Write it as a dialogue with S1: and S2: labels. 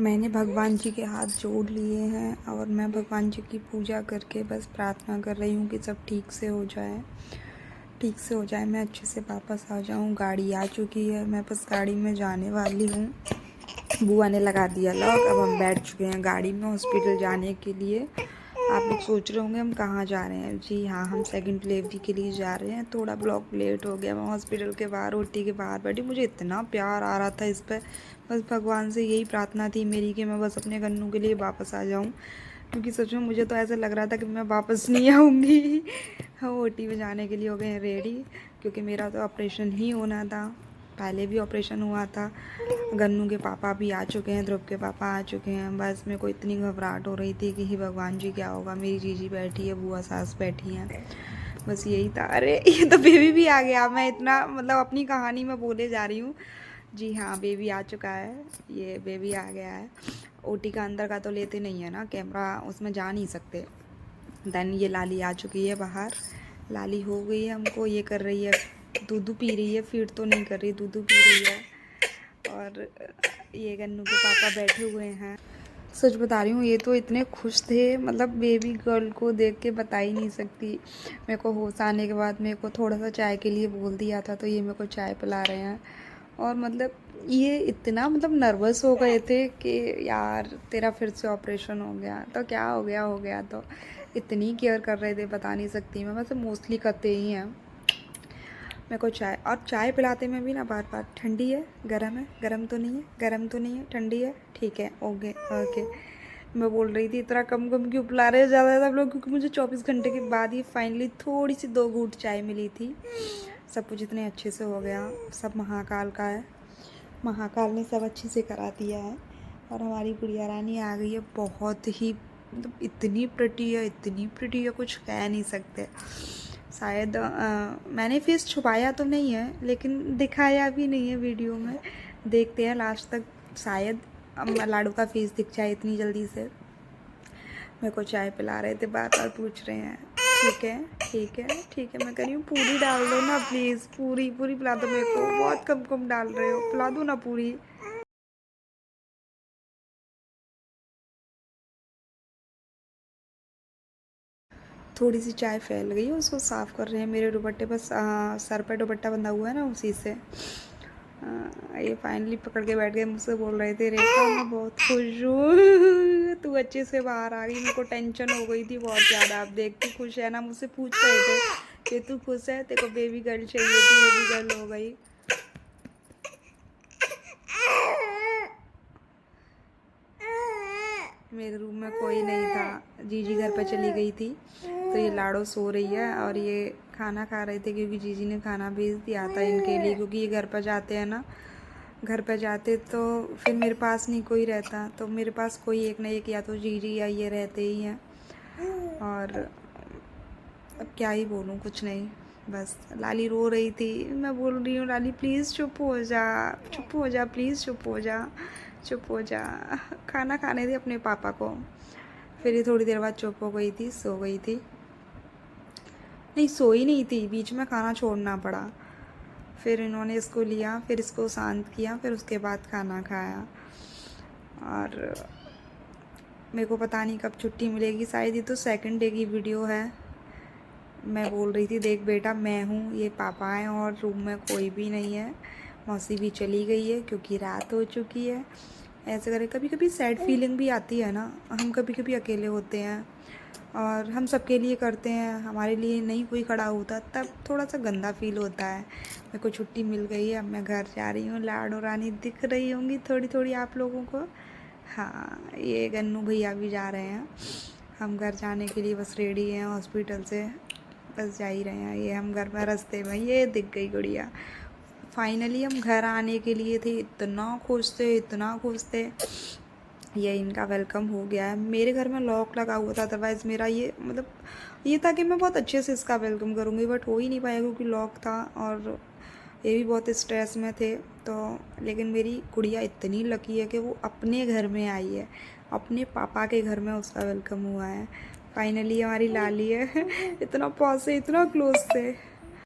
S1: मैंने भगवान जी के हाथ जोड़ लिए हैं और मैं भगवान जी की पूजा करके बस प्रार्थना कर रही हूँ कि सब ठीक से हो जाए, ठीक से हो जाए, मैं अच्छे से वापस आ जाऊँ। गाड़ी आ चुकी है, मैं बस गाड़ी में जाने वाली हूँ। बुआ ने लगा दिया लॉक, अब हम बैठ चुके हैं गाड़ी में हॉस्पिटल जाने के लिए। आप लोग सोच रहे होंगे हम कहाँ जा रहे हैं। जी हाँ, हम सेकंड डिलीवरी के लिए जा रहे हैं। थोड़ा ब्लॉक लेट हो गया। मैं हॉस्पिटल के बाहर ओटी के बाहर बैठी, मुझे इतना प्यार आ रहा था इस पर। बस भगवान से यही प्रार्थना थी मेरी कि मैं बस अपने गन्नू के लिए वापस आ जाऊँ, क्योंकि सच में मुझे तो ऐसा लग रहा था कि मैं वापस नहीं आऊँगी। हम ओटी में जाने के लिए हो गए हैं रेडी, क्योंकि मेरा तो ऑपरेशन ही होना था। पहले भी ऑपरेशन हुआ था। गन्नू के पापा भी आ चुके हैं, ध्रुव के पापा आ चुके हैं। बस मेरे को इतनी घबराहट हो रही थी कि ही भगवान जी क्या होगा। मेरी जीजी बैठी है, बुआ सास बैठी हैं, बस यही था। अरे ये तो बेबी भी आ गया। मैं इतना मतलब अपनी कहानी में बोले जा रही हूँ। जी हाँ, बेबी आ चुका है, ये बेबी आ गया है। ओटी का अंदर का तो लेते नहीं है ना कैमरा, उसमें जा नहीं सकते। देन ये लाली आ चुकी है बाहर। लाली हो गई है हमको, ये कर रही है दूध पी रही है, फीड तो नहीं कर रही, दूध पी रही है। और ये गन्नू के पापा बैठे हुए हैं। सच बता रही हूँ, ये तो इतने खुश थे, मतलब बेबी गर्ल को देख के बता ही नहीं सकती। मेरे को होश आने के बाद मेरे को थोड़ा सा चाय के लिए बोल दिया था, तो ये मेरे को चाय पिला रहे हैं। और मतलब ये इतना मतलब नर्वस हो गए थे कि यार तेरा फिर से ऑपरेशन हो गया तो क्या हो गया, हो गया तो इतनी केयर कर रहे थे, बता नहीं सकती मैं। वैसे मोस्टली करते ही हैं। मेरे को चाय, और चाय पिलाते में भी ना बार बार ठंडी है, गर्म है, गर्म तो नहीं है, गर्म तो नहीं है, ठंडी है, ठीक है, ओके ओके। मैं बोल रही थी इतना कम कम क्यों पिला रहे हैं ज़्यादा ज़्यादा लोग, क्योंकि मुझे 24 घंटे के बाद ही फाइनली थोड़ी सी 2 घूंट चाय मिली थी। सब कुछ इतने अच्छे से हो गया, सब महाकाल का है। महाकाल ने सब अच्छे से करा दिया है। और हमारी गुड़िया रानी आ गई है, बहुत ही मतलब इतनी प्रिटी है, इतनी प्रिटी है, कुछ कह नहीं सकते। शायद मैंने फेस छुपाया तो नहीं है, लेकिन दिखाया भी नहीं है वीडियो में। देखते हैं लास्ट तक, शायद लाडू का फेस दिख जाए इतनी जल्दी से। मेरे को चाय पिला रहे थे, बार बार पूछ रहे हैं ठीक है ठीक है ठीक है। मैं कह रही हूँ पूरी डाल दो ना प्लीज़, पूरी पूरी पिला दो मेरे को, बहुत कम कम डाल रहे हो, पिला दो ना पूरी। थोड़ी सी चाय फैल गई है, उसको साफ़ कर रहे हैं। मेरे दुपट्टे पर सर पर दुपट्टा बंधा हुआ है ना, उसी से ये फाइनली पकड़ के बैठ गए। मुझसे बोल रहे थे रेखा मैं बहुत खुश हूँ तू अच्छे से बाहर आ गई। मेरे को टेंशन हो गई थी बहुत ज़्यादा। आप देख तू खुश है ना, मुझसे पूछ रहे थे कि तू खुश है, तेरे को बेबी गर्ल चाहिए थी, बेबी गर्ल हो गई। मेरे रूम में कोई नहीं था, जीजी घर पर चली गई थी, तो ये लाडो सो रही है और ये खाना खा रहे थे, क्योंकि जीजी ने खाना भेज दिया था इनके लिए, क्योंकि ये घर पर जाते हैं ना। घर पर जाते तो फिर मेरे पास नहीं कोई रहता, तो मेरे पास कोई एक ना एक या तो जीजी या ये रहते ही हैं। और अब क्या ही बोलूँ, कुछ नहीं, बस लाली रो रही थी। मैं बोल रही हूँ लाली प्लीज़ चुप हो जा, चुप हो जा प्लीज़, चुप हो जा, चुप हो जा, खाना खाने दे अपने पापा को। फिर ये थोड़ी देर बाद चुप हो गई थी, सो गई थी। नहीं सोई नहीं थी, बीच में खाना छोड़ना पड़ा। फिर इन्होंने इसको लिया, फिर इसको शांत किया, फिर उसके बाद खाना खाया। और मेरे को पता नहीं कब छुट्टी मिलेगी, शायद ये तो सेकंड डे की वीडियो है। मैं बोल रही थी देख बेटा मैं हूँ, ये पापा हैं और रूम में कोई भी नहीं है। मौसी भी चली गई है क्योंकि रात हो चुकी है। ऐसे करे कभी कभी सैड फीलिंग भी आती है ना, हम कभी कभी अकेले होते हैं और हम सबके लिए करते हैं, हमारे लिए नहीं कोई खड़ा होता, तब थोड़ा सा गंदा फील होता है। मेरे को छुट्टी मिल गई है, अब मैं घर जा रही हूँ। लाडो रानी दिख रही होंगी थोड़ी थोड़ी आप लोगों को। हाँ, ये गन्नू भैया भी जा रहे हैं। हम घर जाने के लिए बस रेडी हैं हॉस्पिटल से, बस जा ही रहे हैं। ये हम घर में रास्ते में ये दिख गई गुड़िया। फाइनली हम घर आने के लिए थे, इतना खुश थे, इतना खुश थे। ये इनका वेलकम हो गया है। मेरे घर में लॉक लगा हुआ था, अदरवाइज़ मेरा ये मतलब ये था कि मैं बहुत अच्छे से इसका वेलकम करूँगी, बट हो ही नहीं पाया क्योंकि लॉक था और ये भी बहुत स्ट्रेस में थे। तो लेकिन मेरी गुड़िया इतनी लकी है कि वो अपने घर में आई है, अपने पापा के घर में उसका वेलकम हुआ है। फाइनली हमारी लाली है इतना पास से, इतना क्लोज से।